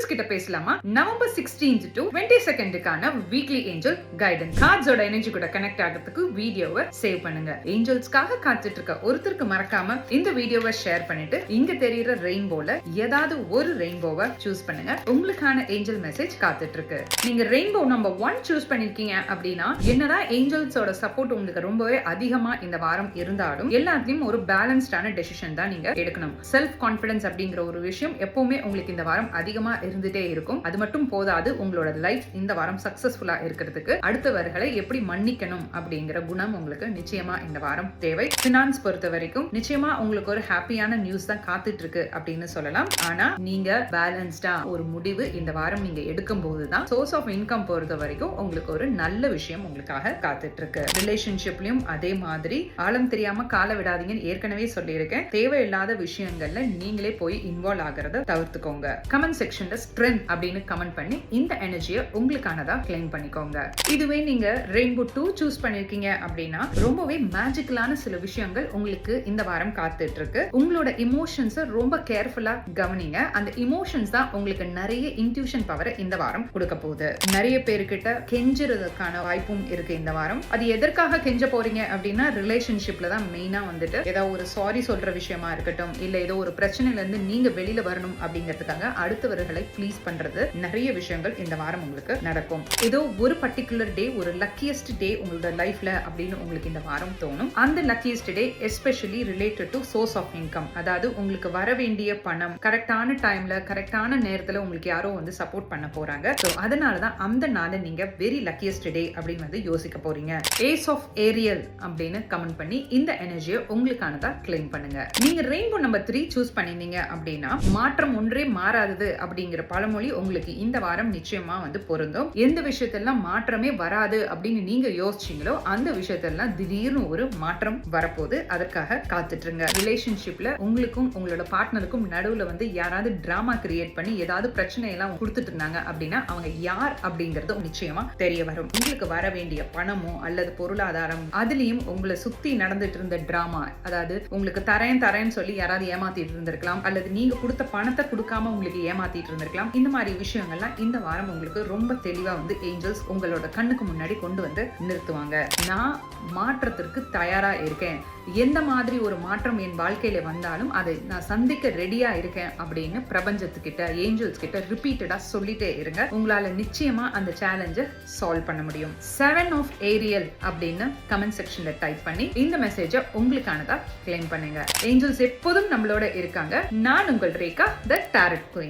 Angeles கிட்ட பேசலாமா? November 16th to 22nd weekly angel guidance கார்ட்ஸோட எனர்ஜி கூட கனெக்ட் ஆகிறதுக்கு வீடியோவை சேவ் பண்ணுங்க. ஏஞ்சல்ஸ்க்காக காத்துட்டு இருக்க ஒருத்தருக்கு மறக்காம இந்த வீடியோவை ஷேர் பண்ணிட்டு இங்க தெரியுற ரெயின்போல ஏதாவது ஒரு ரெயின்போவை சூஸ் பண்ணுங்க. உங்களுக்கான ஏஞ்சல் மெசேஜ் காத்துட்டு இருக்கு. நீங்க ரெயின்போ நம்பர் 1 சூஸ் பண்ணிருக்கீங்க அப்படின்னா என்னதான் ஏஞ்சல்ஸோட சப்போர்ட் உங்களுக்கு ரொம்பவே அதிகமா இந்த வாரம் இருந்தாலும் எல்லாத்தையும் ஒரு பேலன்ஸ்டான டெசிஷன் தான் நீங்க எடுக்கணும். செல்ஃப் கான்பிடன்ஸ் அப்படிங்கிற ஒரு விஷயம் எப்பவுமே உங்களுக்கு இந்த வாரம் அதிகமா இருந்துட்டே இருக்கும். அது மட்டும் போதாது, உங்களோட லைஃப் இந்த வாரம் சக்சஸ்ஃபுல்லா இருக்கிறதுக்கு அடுத்தவர்களை எப்படி மன்னிக்கணும் அப்படிங்கிற குணம் உங்களுக்கு நிச்சயமா இந்த வாரம் தேவை. பினான்ஸ் பொறுத்த வரைக்கும் நிச்சயமா உங்களுக்கு ஒரு ஹாப்பியான நியூஸ் தான் காத்துட்டு இருக்கு அப்படின்னு சொல்லலாம். ஆனா நீங்க பேலன்ஸ்டா ஒரு முடிவு இந்த வாரம் நீங்க எடுக்கும் போதுதான் சோர்ஸ் ஆஃப் இன்கம் பொறுத்த வரைக்கும் உங்களுக்கு ஒரு நல்ல விஷயம் உங்களுக்காக காத்துட்டு இருக்கு. ரிலேஷன்ஷிப்லயும் அதே மாதிரி ஆழம் தெரியாம கால விடாதீங்கன்னு ஏற்கனவே சொல்லியிருக்கேன். தேவையில்லாத விஷயங்கள்ல நீங்களே போய் இன்வால்வ் ஆகிறத தவிர்த்துக்கோங்க. கமெண்ட் செக்ஷன்ல ஸ்ட்ரென்த் அப்படின்னு கமெண்ட் பண்ணி இந்த எனர்ஜியை உங்களுக்கானதா கிளைம் பண்ணிக்கோங்க. இதுவே நீங்க ரெயின்போ 2 சூஸ் பண்ணிருக்கீங்க அப்படின்னா ரொம்பவே மேஜிக்கலான சில விஷயங்கள் உங்களுக்கு இந்த வாரம் காத்துட்டு இருக்கு. உங்களோட இமோஷன்ஸை ரொம்ப கேர்ஃபுல்லா கவனிங்க. அந்த இமோஷன்ஸ் தான் உங்களுக்கு நிறைய இன்ட்யூஷன் பவரை இந்த வாரம் கொடுக்க போகுது. நிறைய பேர்கிட்ட கெஞ்சுறதுக்கான வாய்ப்பும் இருக்கு இந்த வாரம். அது எதற்காக கெஞ்ச போறீங்க அப்படின்னா ரிலேஷன்ஷிப்ல தான் மெயினா வந்துட்டு ஏதாவது ஒரு சாரி சொல்ற விஷயமா இருக்கட்டும், இல்ல ஏதோ ஒரு பிரச்சனையில இருந்து நீங்க வெளியில வரணும் அப்படிங்கிறதுக்காக அடுத்தவர்களை ப்ளீஸ் பண்றது நிறைய விஷயங்கள் இந்த வாரம் உங்களுக்கு நடக்கும். ஏதோ ஒரு பர்டிகுலர் டே, ஒரு லக்கியஸ்ட் டே உங்களோட லைஃப்ல அப்படின்னு உங்களுக்கு இந்த வாரம் தோணும். அந்த luckiest day especially related to source of income, அதாவது உங்களுக்கு வர வேண்டிய பணம் கரெக்டான டைம்ல கரெக்டான நேரத்துல உங்களுக்கு யாரோ வந்து சப்போர்ட் பண்ண போறாங்க. ஸோ அதனாலதான் அந்த நாளை நீங்க வெரி லக்கியஸ்ட் டே அப்படின்னு வந்து யோசிக்க போறீங்க. ஏஸ் ஆஃப் ஏரியல் அப்படின்னு கமெண்ட் பண்ணி இந்த எனர்ஜியை உங்களுக்கானதா கிளைம் பண்ணுங்க. நீங்க ரெயின்போ நம்பர் 3 சூஸ் பண்ணிருந்தீங்க அப்படின்னா மாற்றம் ஒன்றே மாறாதது அப்படிங்கிற பழமொழி உங்களுக்கு இந்த வாரம் நிச்சயமா வந்து பொருந்தும். எந்த விஷயத்தெல்லாம் மாற்றமே வராது அப்படின்னு நீங்க யோசிச்சீங்களோ அந்த விஷயத்தெல்லாம் திடீர்னு ஒரு மாற்றம் வரப்போகுது. அதற்காக காத்துட்டு இருங்க. ரிலேஷன்ஷிப்ல உங்களுக்கும் உங்களோட பார்ட்னருக்கும் நடுவுல வந்து யாராவது டிராமா கிரியேட் பண்ணி ஏதாவது பிரச்சனை எல்லாம் கொடுத்துட்டு இருந்தாங்க அப்படின்னா அவங்க யார் அப்படிங்கறது நிச்சயமா தெரிய வரும். உங்களுக்கு வர வேண்டிய பணமோ அல்லது பொருளாதாரம், அதுலயும் உங்களை சுத்தி நடந்துட்டு இருந்த டிராமா, அதாவது உங்களுக்கு தரேன்னு சொல்லி யாராவது ஏமாத்திட்டு இருந்திருக்கலாம், அல்லது நீங்க கொடுத்த பணத்தை கொடுக்காம உங்களுக்கு ஏமாத்திட்டு இருந்திருக்கலாம். இந்த மாதிரி விஷயங்கள்லாம் இந்த வாரம் உங்களுக்கு ரொம்ப தெளிவா வந்து ஏஞ்சல்ஸ் உங்களோட கண்ணுக்கு முன்னாடி கொண்டு வந்து நிறுத்துவாங்க. நான் மாற்றத்திற்கு தயாரா இருக்கேன், எந்த மாதிரி ஒரு மாற்றம் என் வாழ்க்கையில வந்தாலும் அதை நான் சந்திக்க ரெடியா இருக்கேன் அப்படின்னு பிரபஞ்சத்துக்கிட்ட ஏஞ்சல்ஸ் கிட்ட ரிப்பீட்டடா சொல்லிட்டே இருங்க. உங்களால நிச்சயமா அந்த சேலஞ்சை சால்வ் பண்ண முடியும். 7 ஆஃப் ஏரியல் அப்படின்னு கமெண்ட் செக்ஷன்ல டைப் பண்ணி இந்த மெசேஜை உங்களுக்கானதா கிளைம் பண்ணுங்க. ஏஞ்சல்ஸ் எப்போதும் நம்மளோட இருக்காங்க. நான் உங்கள் ரேகா, த டாரட் குயின்.